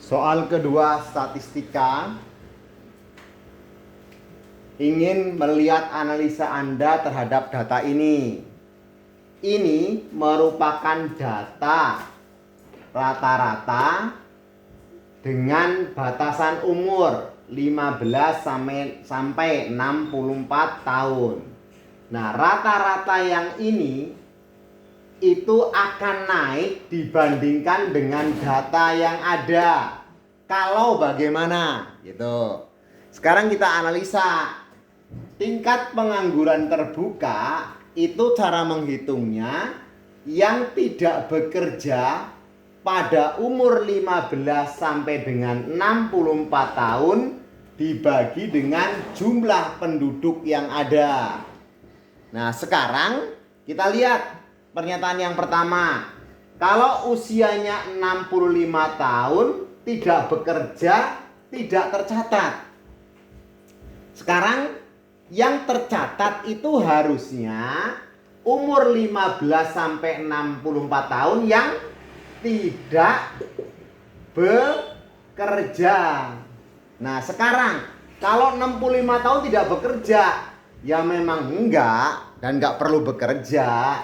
Soal kedua statistika. Ingin melihat analisa Anda terhadap data ini. Ini merupakan data rata-rata dengan batasan umur 15 sampai 64 tahun. Nah, rata-rata yang ini itu akan naik dibandingkan dengan data yang ada. Kalau bagaimana? Gitu. Sekarang kita analisa tingkat pengangguran terbuka. Itu cara menghitungnya yang tidak bekerja pada umur 15 sampai dengan 64 tahun dibagi dengan jumlah penduduk yang ada. Nah, sekarang kita lihat pernyataan yang pertama. Kalau usianya 65 tahun tidak bekerja, tidak tercatat. Sekarang yang tercatat itu harusnya umur 15 sampai 64 tahun yang tidak bekerja. Nah, sekarang kalau 65 tahun tidak bekerja, ya memang enggak dan enggak perlu bekerja.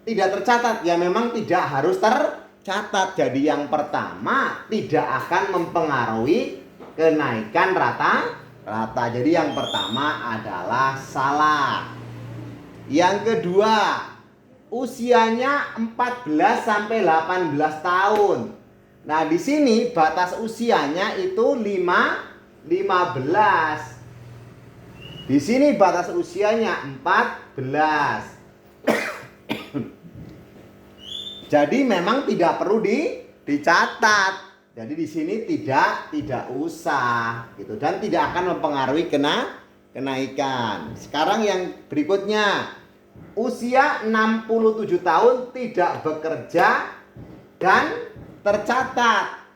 Tidak tercatat, ya memang tidak harus tercatat. Jadi yang pertama tidak akan mempengaruhi kenaikan rata-rata. Jadi yang pertama adalah salah. Yang kedua, usianya 14 sampai 18 tahun. Nah, di sini batas usianya itu 15. Di sini batas usianya 14. Jadi memang tidak perlu dicatat. Jadi di sini tidak usah gitu, dan tidak akan mempengaruhi kenaikan. Sekarang yang berikutnya, usia 67 tahun tidak bekerja dan tercatat.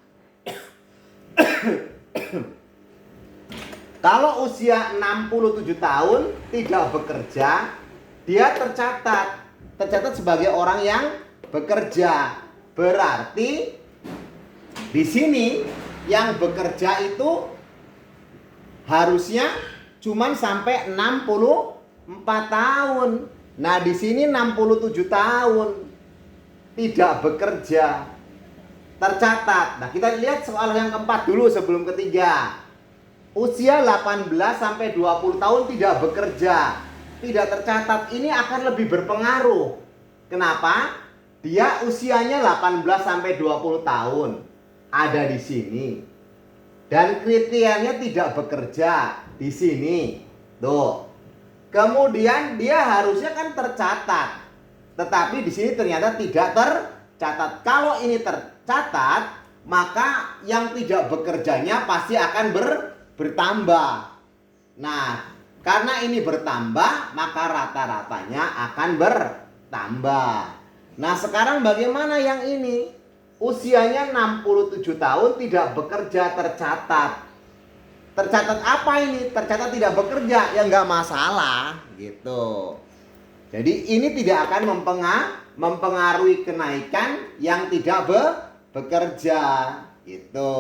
Kalau usia 67 tahun tidak bekerja, dia tercatat sebagai orang yang bekerja. Berarti di sini yang bekerja itu harusnya cuman sampai 64 tahun. Nah, di sini 67 tahun tidak bekerja, tercatat. Nah, kita lihat soal yang keempat dulu sebelum ketiga. Usia 18 sampai 20 tahun tidak bekerja, tidak tercatat. Ini akan lebih berpengaruh. Kenapa? Dia usianya 18 sampai 20 tahun. Ada di sini. Dan kriterianya tidak bekerja di sini. Tuh. Kemudian dia harusnya kan tercatat. Tetapi di sini ternyata tidak tercatat. Kalau ini tercatat, maka yang tidak bekerjanya pasti akan bertambah. Nah, karena ini bertambah, maka rata-ratanya akan bertambah. Nah, sekarang bagaimana yang ini? Usianya 67 tahun tidak bekerja, tercatat. Tercatat apa ini? Tercatat tidak bekerja, ya nggak masalah gitu. Jadi ini tidak akan mempengaruhi kenaikan yang tidak bekerja gitu.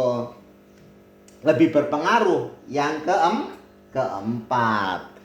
Lebih berpengaruh yang keempat.